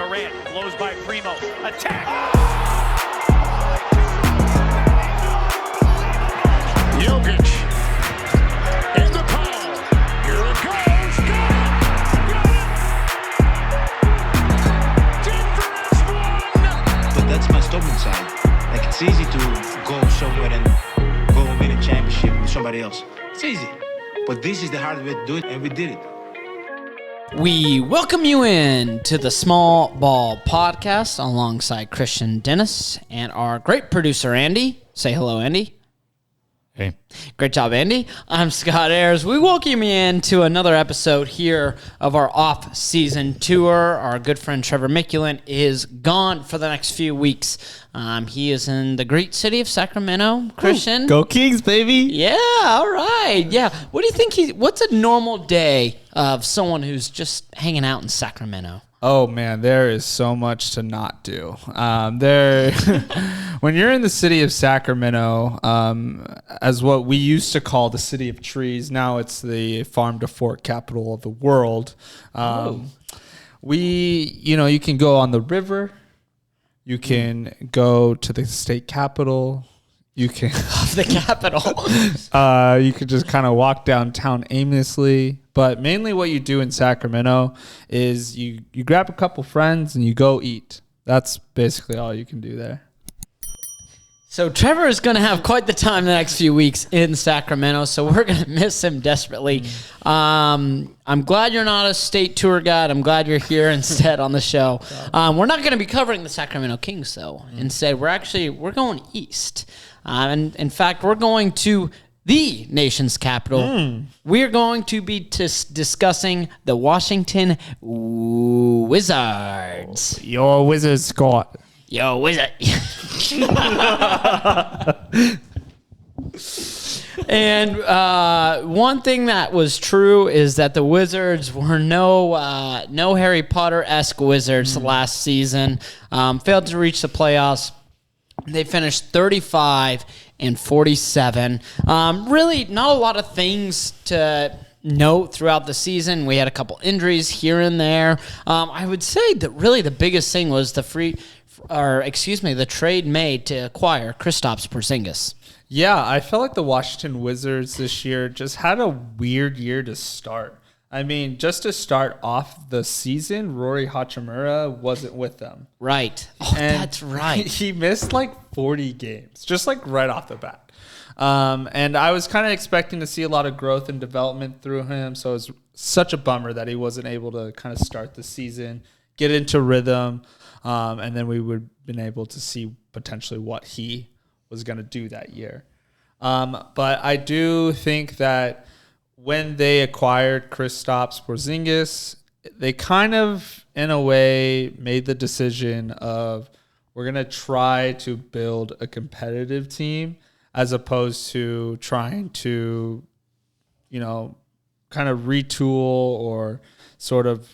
Durant. Blows by Primo. Attack. Jokic in the power. Here it goes. Got it. Denver has won. But that's my stubborn side. Like, it's easy to go somewhere and go and win a championship with somebody else. It's easy. But this is the hard way to do it, and we did it. We welcome you in to the Small Ball Podcast alongside Christian Dennis and our great producer, Andy. Say hello, Andy. Hey. Great job, Andy. I'm Scott Ayers. We welcome you into another episode here of our off-season tour. Our good friend Trevor Mikulin is gone for the next few weeks. He is in the great city of Sacramento. Christian? Go Kings, baby. Yeah, all right. Yeah. What do you think what's a normal day of someone who's just hanging out in Sacramento? Oh, man, there is so much to not do. When you're in the city of Sacramento, as what we used to call the city of trees, now it's the farm to fork capital of the world. You can go on the river. You can go to the state capitol. You can The capital. You could just kind of walk downtown aimlessly. But mainly what you do in Sacramento is you grab a couple friends and you go eat. That's basically all you can do there. So Trevor is going to have quite the time the next few weeks in Sacramento, so we're going to miss him desperately. I'm glad you're not a state tour guide. I'm glad you're here instead on the show. We're not going to be covering the Sacramento Kings, though. Instead, we're going east. And in fact, we're going to the nation's capital. We are going to be discussing the Washington Wizards. Your Wizards, Scott. Yo, Wizard. And one thing that was true is that the Wizards were no Harry Potter-esque Wizards last season. Failed to reach the playoffs. They finished 35-47. Really, not a lot of things to note throughout the season. We had a couple injuries here and there. I would say that really the biggest thing was the trade made to acquire Kristaps Porziņģis. Yeah, I felt like the Washington Wizards this year just had a weird year to start. I mean, just to start off the season, Rory Hachimura wasn't with them. Right. Oh, that's right. He missed like 40 games, just like right off the bat. And I was kind of expecting to see a lot of growth and development through him, so it was such a bummer that he wasn't able to kind of start the season, get into rhythm, and then we would have been able to see potentially what he was going to do that year. But I do think that when they acquired Kristaps Porziņģis, they kind of, in a way, made the decision of we're going to try to build a competitive team as opposed to trying to, kind of retool or sort of,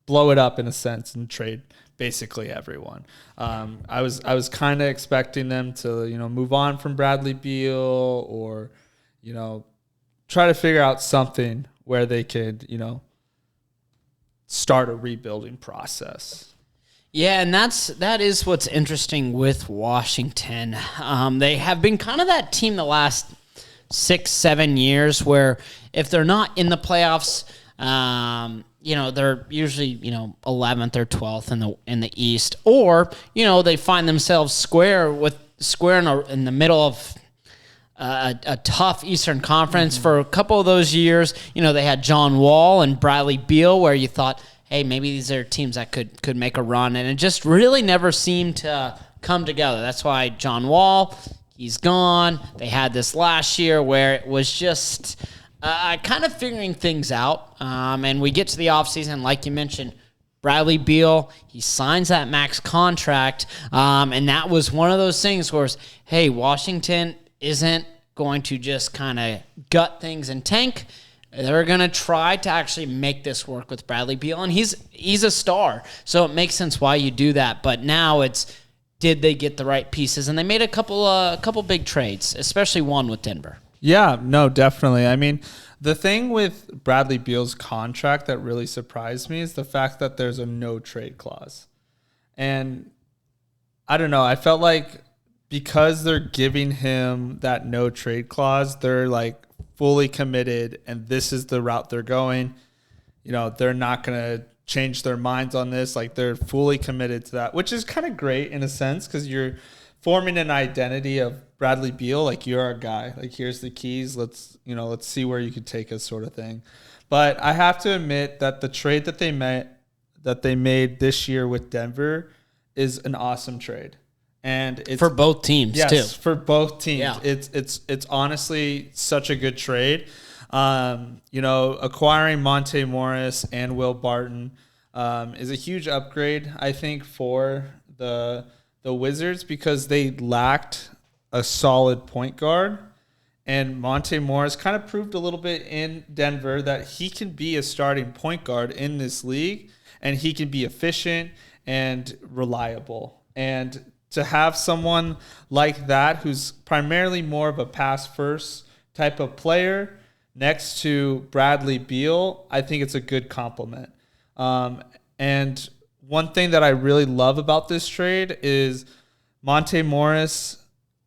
blow it up in a sense and trade basically everyone. I was kind of expecting them to, move on from Bradley Beal or, try to figure out something where they could, start a rebuilding process. Yeah, and that is what's interesting with Washington. They have been kind of that team the last 6-7 years where if they're not in the playoffs, they're usually 11th or 12th in the East, or they find themselves square in the middle of a tough Eastern Conference. For a couple of those years. They had John Wall and Bradley Beal, where you thought, hey, maybe these are teams that could make a run, and it just really never seemed to come together. That's why John Wall, he's gone. They had this last year where it was just kind of figuring things out, and we get to the offseason, like you mentioned, Bradley Beal, he signs that max contract, and that was one of those things where, hey, Washington isn't going to just kind of gut things and tank. They're going to try to actually make this work with Bradley Beal, and he's a star, so it makes sense why you do that. But now did they get the right pieces? And they made a couple big trades, especially one with Denver. Yeah, no, definitely. I mean, the thing with Bradley Beal's contract that really surprised me is the fact that there's a no trade clause. And I don't know, I felt like because they're giving him that no trade clause, they're like fully committed and this is the route they're going. You know, they're not going to change their minds on this. Like they're fully committed to that, which is kind of great in a sense because you're forming an identity of Bradley Beal. Like you're our guy. Like here's the keys. Let's see where you could take us, sort of thing. But I have to admit that the trade that they made this year with Denver is an awesome trade. And it's for both teams, too. Yes, for both teams. Yeah. It's honestly such a good trade. Acquiring Monte Morris and Will Barton is a huge upgrade, I think, for the Wizards because they lacked a solid point guard. And Monte Morris kind of proved a little bit in Denver that he can be a starting point guard in this league, and he can be efficient and reliable. And to have someone like that who's primarily more of a pass-first type of player next to Bradley Beal, I think it's a good compliment. And one thing that I really love about this trade is Monte Morris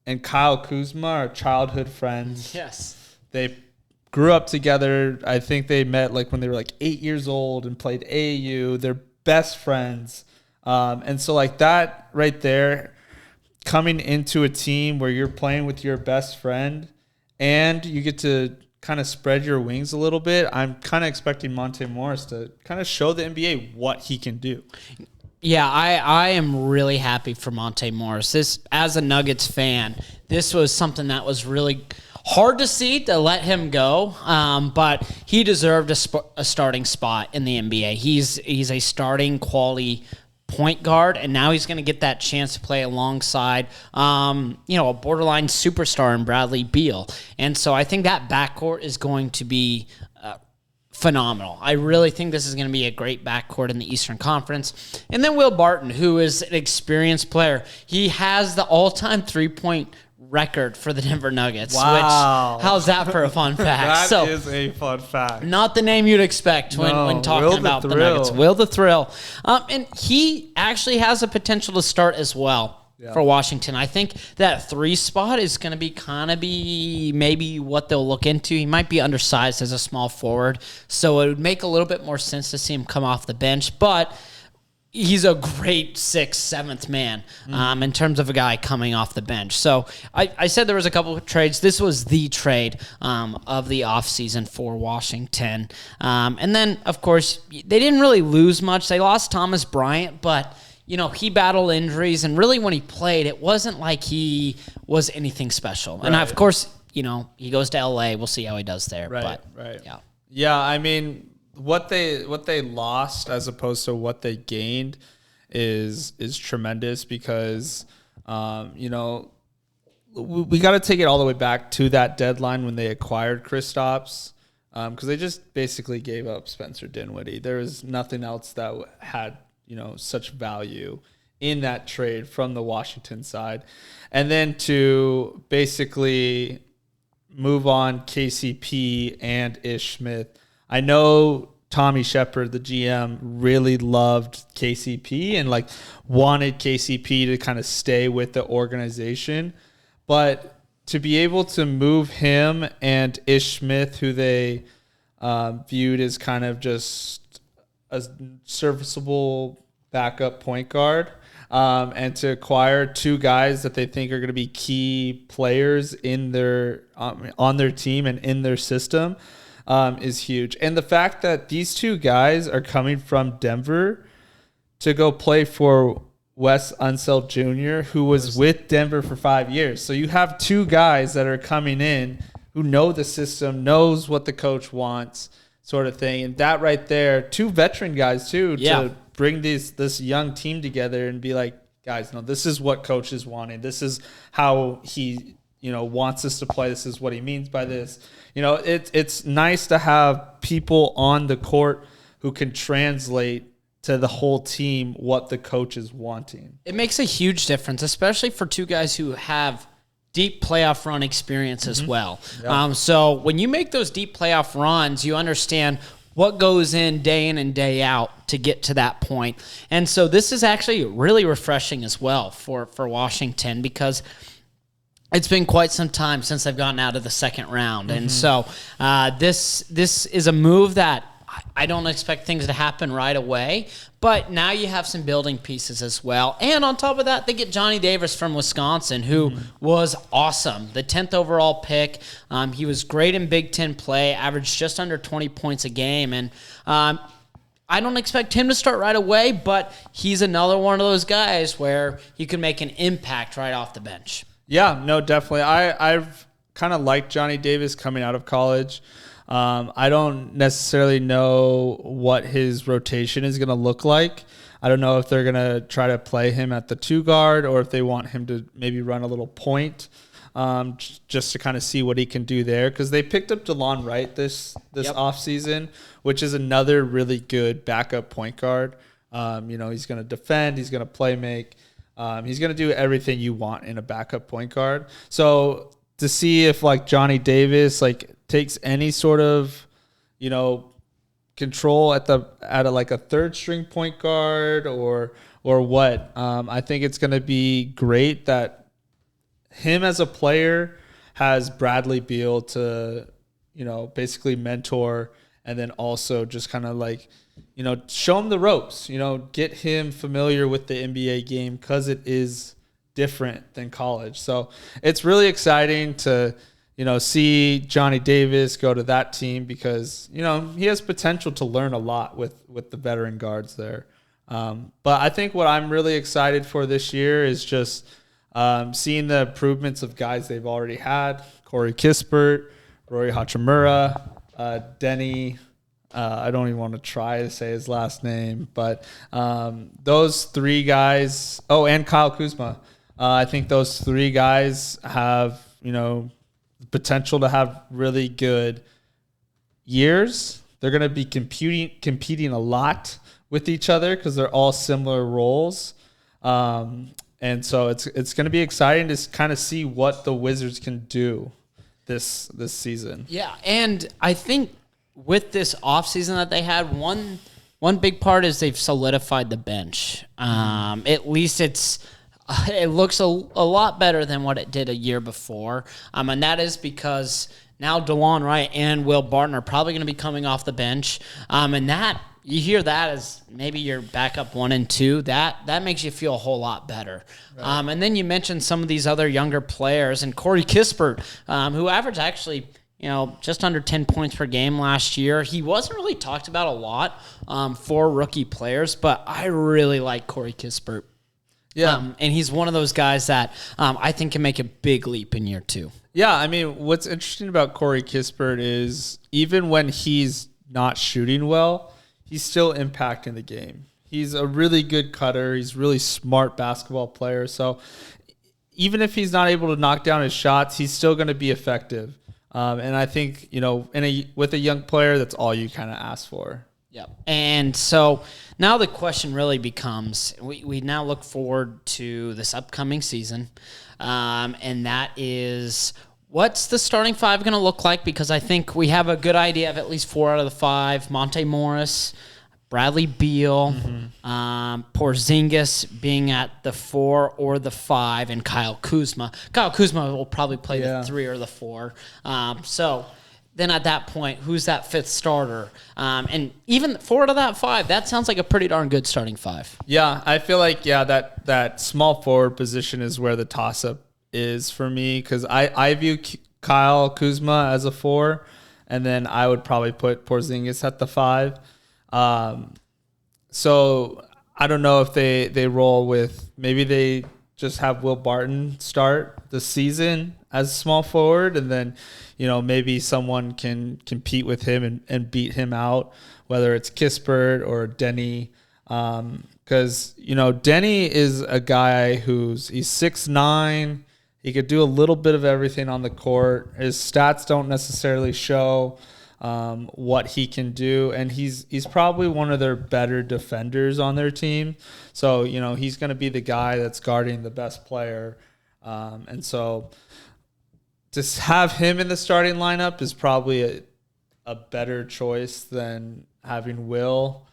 and Kyle Kuzma are childhood friends. Yes. They grew up together. I think they met like when they were like 8 years old and played AAU. They're best friends. And so like that right there, coming into a team where you're playing with your best friend and you get to kind of spread your wings a little bit, I'm kind of expecting Monte Morris to kind of show the NBA what he can do. Yeah, I am really happy for Monte Morris. This, as a Nuggets fan, this was something that was really hard to see to let him go, but he deserved a starting spot in the NBA. He's a starting quality point guard, and now he's going to get that chance to play alongside, a borderline superstar in Bradley Beal. And so I think that backcourt is going to be phenomenal. I really think this is going to be a great backcourt in the Eastern Conference. And then Will Barton, who is an experienced player. He has the all-time three-point record for the Denver Nuggets. Wow. Which, how's that for a fun fact? That is a fun fact. Not the name you'd expect when talking about the Nuggets. Will the Thrill. And he actually has a potential to start as well. Yeah. For Washington. I think that 3 spot is going to be maybe what they'll look into. He might be undersized as a small forward, so it would make a little bit more sense to see him come off the bench, but he's a great 6th, 7th man in terms of a guy coming off the bench. So I said there was a couple of trades. This was the trade of the offseason for Washington. And then, of course, they didn't really lose much. They lost Thomas Bryant, but he battled injuries, and really when he played, it wasn't like he was anything special. Right. And of course, he goes to LA. We'll see how he does there. Right, but, right. Yeah. Yeah, I mean, what they lost as opposed to what they gained is tremendous because, we got to take it all the way back to that deadline when they acquired Kristaps because they just basically gave up Spencer Dinwiddie. There was nothing else that had such value in that trade from the Washington side. And then to basically move on KCP and Ish Smith. I know Tommy Shepard, the GM, really loved KCP and wanted KCP to kind of stay with the organization. But to be able to move him and Ish Smith, who they viewed as kind of just a serviceable backup point guard, and to acquire 2 guys that they think are going to be key players in their on their team and in their system is huge. And the fact that these 2 guys are coming from Denver to go play for Wes Unseld Jr., who was with Denver for 5 years. So you have 2 guys that are coming in who know the system, knows what the coach wants, sort of thing. And that right there, 2 veteran guys too, to bring this young team together and be like, guys, no, this is what coach is wanting. This is how he, wants us to play. This is what he means by this. It's nice to have people on the court who can translate to the whole team what the coach is wanting. It makes a huge difference, especially for 2 guys who have deep playoff run experience as well. So when you make those deep playoff runs, you understand what goes in and day out to get to that point. And so this is actually really refreshing as well for Washington, because it's been quite some time since they've gotten out of the second round. And so this is a move that I don't expect things to happen right away, but now you have some building pieces as well. And on top of that, they get Johnny Davis from Wisconsin, who was awesome. The 10th overall pick. He was great in Big Ten play, averaged just under 20 points a game. And I don't expect him to start right away, but he's another one of those guys where he can make an impact right off the bench. Yeah, no, definitely. I've kind of liked Johnny Davis coming out of college. I don't necessarily know what his rotation is going to look like. I don't know if they're going to try to play him at the 2 guard or if they want him to maybe run a little point, just to kind of see what he can do there. Because they picked up DeLon Wright this offseason, which is another really good backup point guard. He's going to defend, he's going to play make. He's going to do everything you want in a backup point guard. So to see if like Johnny Davis takes any sort of, control at a third string point guard or what, I think it's going to be great that him as a player has Bradley Beal to, basically mentor, and then also just kind of show him the ropes, get him familiar with the NBA game, because it is different than college. So it's really exciting to, see Johnny Davis go to that team, because, he has potential to learn a lot with the veteran guards there. But I think what I'm really excited for this year is just seeing the improvements of guys they've already had. Corey Kispert, Rory Hachimura, Denny. I don't even want to try to say his last name, but those 3 guys. Oh, and Kyle Kuzma. I think those 3 guys have, potential to have really good years. They're going to be competing a lot with each other because they're all similar roles. And so it's going to be exciting to kind of see what the Wizards can do this season. Yeah, and I think with this offseason that they had, one big part is they've solidified the bench. At least it looks a lot better than what it did a year before. And that is because now DeLon Wright and Will Barton are probably going to be coming off the bench. And that, you hear that as maybe your backup 1 and 2. That makes you feel a whole lot better. Right. And then you mentioned some of these other younger players, and Corey Kispert, who averaged actually just under 10 points per game last year. He wasn't really talked about a lot for rookie players, but I really like Corey Kispert. Yeah. And he's one of those guys that I think can make a big leap in year 2. Yeah, I mean, what's interesting about Corey Kispert is even when he's not shooting well, he's still impacting the game. He's a really good cutter. He's a really smart basketball player. So even if he's not able to knock down his shots, he's still going to be effective. And I think, with a young player, that's all you kind of ask for. Yeah. And so now the question really becomes, we now look forward to this upcoming season. And that is, what's the starting 5 going to look like? Because I think we have a good idea of at least 4 out of the 5. Monte Morris, Bradley Beal, Porziņģis being at the 4 or the 5, and Kyle Kuzma. Kyle Kuzma will probably play the 3 or the 4. So then at that point, who's that 5th starter? And even 4 out of that 5, that sounds like a pretty darn good starting 5. Yeah, I feel like, that small forward position is where the toss-up is for me, because I view Kyle Kuzma as a 4, and then I would probably put Porziņģis at the 5. So I don't know if they roll with, maybe they just have Will Barton start the season as small forward, and then, maybe someone can compete with him and beat him out, whether it's Kispert or Denny. Because, Denny is a guy he's 6'9". He could do a little bit of everything on the court. His stats don't necessarily show what he can do, and he's probably one of their better defenders on their team. So he's going to be the guy that's guarding the best player. And so to have him in the starting lineup is probably a better choice than having Will,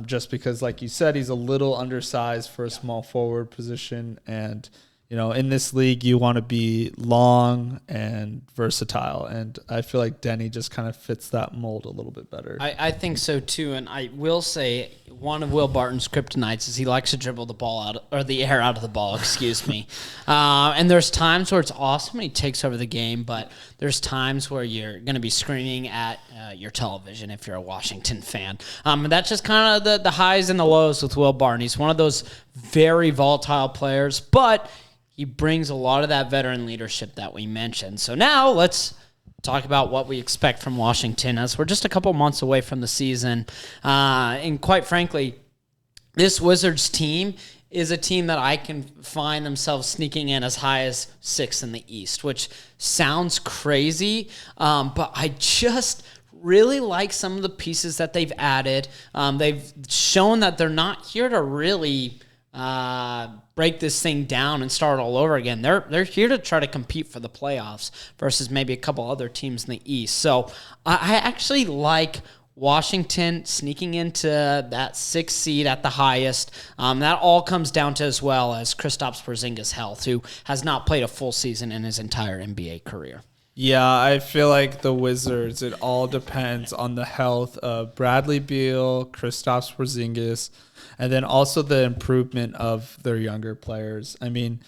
just because, like you said, he's a little undersized for a small forward position. And, in this league, you want to be long and versatile. And I feel like Denny just kind of fits that mold a little bit better. I think so too. And I will say one of Will Barton's kryptonites is he likes to dribble the ball out, or the air out of the ball, excuse me. And there's times where it's awesome and he takes over the game, but there's times where you're going to be screaming at your television if you're a Washington fan. And that's just kind of the highs and the lows with Will Barton. He's one of those very volatile players, but he brings a lot of that veteran leadership that we mentioned. So now let's talk about what we expect from Washington, as we're just a couple months away from the season. And quite frankly, this Wizards team is a team that I can find themselves sneaking in as high as 6th in the East, which sounds crazy, but I just really like some of the pieces that they've added. They've shown that they're not here to really break this thing down and start all over again. They're here to try to compete for the playoffs versus maybe a couple other teams in the East. So I actually like Washington sneaking into that 6th seed at the highest. That all comes down to, as well as Kristaps Porziņģis' health, who has not played a full season in his entire NBA career. Yeah, I feel like the Wizards, it all depends on the health of Bradley Beal, Kristaps Porziņģis, and then also the improvement of their younger players. I mean,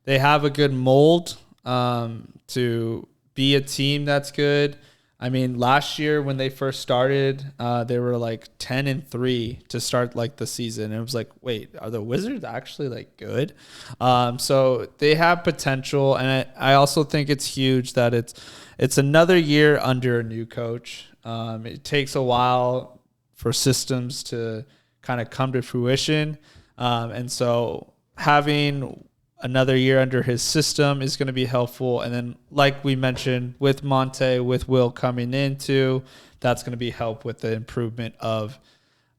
they have a good mold to be a team that's good. I mean, last year when they first started, they were like 10-3 to start like the season. And it was like, wait, are the Wizards actually like good? So they have potential, and I also think it's huge that it's another year under a new coach. It takes a while for systems to kind of come to fruition, and so having another year under his system is going to be helpful. And then, like we mentioned, with Monte, with Will coming into, that's going to be help with the improvement of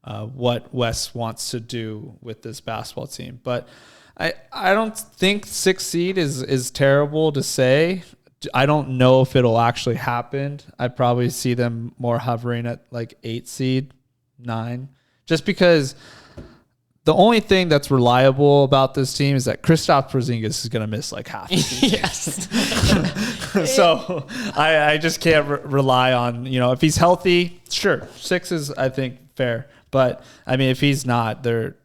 what Wes wants to do with this basketball team. But I don't think 6th seed is terrible to say. I don't know if it'll actually happen. I'd probably see them more hovering at like 8th seed, 9, just because the only thing that's reliable about this team is that Kristaps Porziņģis is going to miss like half the season. Yes. So I just can't rely on, if he's healthy, sure, 6 is, I think, fair. But, I mean, if he's not, they're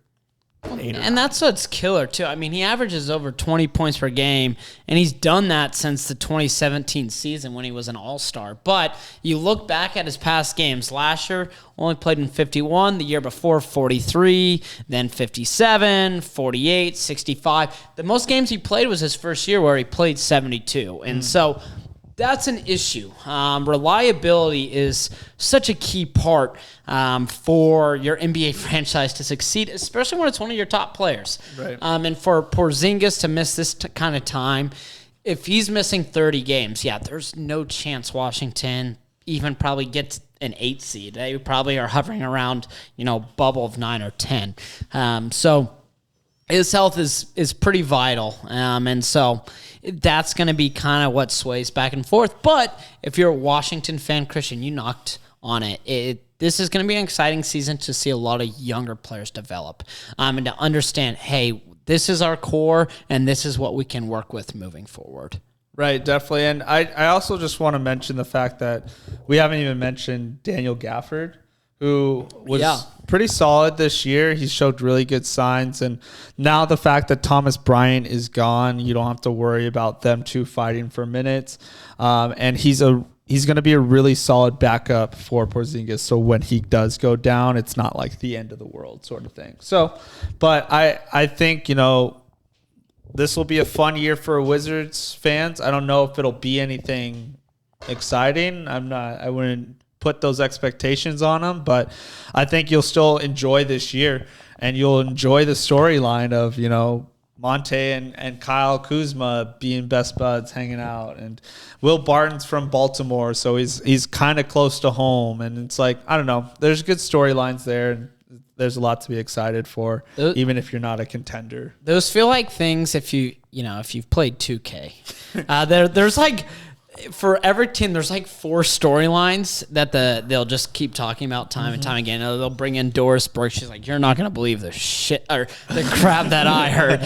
8. And that's what's killer, too. I mean, he averages over 20 points per game, and he's done that since the 2017 season when he was an all-star. But you look back at his past games. Last year, only played in 51. The year before, 43. Then 57, 48, 65. The most games he played was his first year where he played 72. And so that's an issue. Reliability is such a key part for your NBA franchise to succeed, especially when it's one of your top players. Right. And for Porziņģis to miss this kind of time, if he's missing 30 games, there's no chance Washington even probably gets an 8th seed. They probably are hovering around, bubble of 9 or 10. So his health is pretty vital. And so that's going to be kind of what sways back and forth. But if you're a Washington fan, Christian, you knocked on it. This is going to be an exciting season to see a lot of younger players develop and to understand, hey, this is our core and this is what we can work with moving forward. Right, definitely. And I also just want to mention the fact that we haven't even mentioned Daniel Gafford, who was pretty solid this year. He showed really good signs. And now the fact that Thomas Bryant is gone, you don't have to worry about them two fighting for minutes. And he's going to be a really solid backup for Porziņģis. So when he does go down, it's not like the end of the world sort of thing. So, but I think, this will be a fun year for Wizards fans. I don't know if it'll be anything exciting. I wouldn't put those expectations on them, but I think you'll still enjoy this year, and you'll enjoy the storyline of, Monte and Kyle Kuzma being best buds, hanging out, and Will Barton's from Baltimore, so he's kind of close to home, and it's like, I don't know, there's good storylines there, and there's a lot to be excited for, even if you're not a contender. Those feel like things, if you if you've played 2K, there's like, for every team, there's like 4 storylines that they'll just keep talking about time and time again. They'll bring in Doris Burke. She's like, "You're not gonna believe the shit or the crap that I heard,"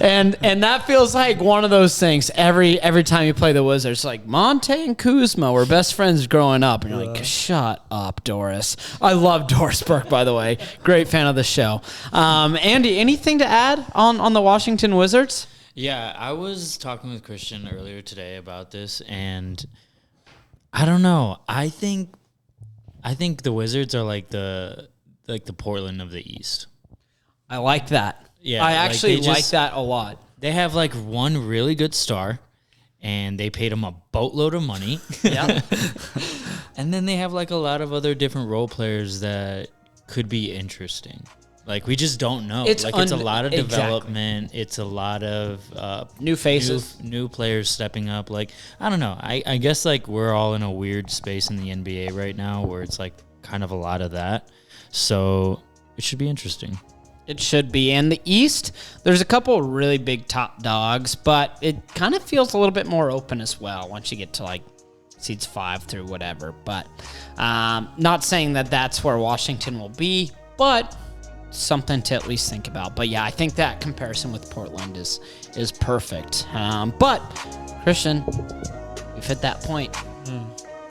and that feels like one of those things. Every time you play the Wizards, like Monte and Kuzma were best friends growing up, and you're like, "Shut up, Doris." I love Doris Burke, by the way. Great fan of the show. Andy, anything to add on the Washington Wizards? Yeah, I was talking with Christian earlier today about this, and I don't know. I think the Wizards are like the Portland of the East. I like that. Yeah, I actually like that a lot. They have like one really good star, and they paid him a boatload of money. Yeah, and then they have like a lot of other different role players that could be interesting. Like, we just don't know. It's a lot of development. Exactly. It's a lot of new faces, new players stepping up. Like, I don't know. I guess like we're all in a weird space in the NBA right now where it's like kind of a lot of that. So it should be interesting. It should be. And the East, there's a couple really big top dogs, but it kind of feels a little bit more open as well once you get to like seeds 5 through whatever. But not saying that that's where Washington will be, but something to at least think about. But yeah, I think that comparison with Portland is perfect. But Christian, we've hit that point.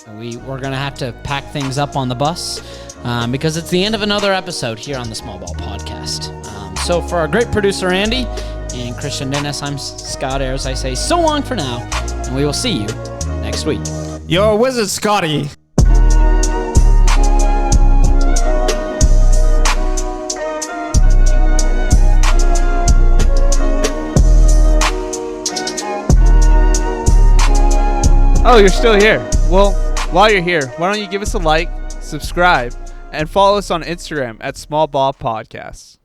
We're gonna have to pack things up on the bus because it's the end of another episode here on the Small Ball Podcast. So for our great producer Andy and Christian Dennis, I'm Scott Ayers. I say so long for now, and we will see you next week. Yo, Wizard Scotty. Oh, you're still here. Well, while you're here, why don't you give us a like, subscribe, and follow us on Instagram at Small Ball Podcasts.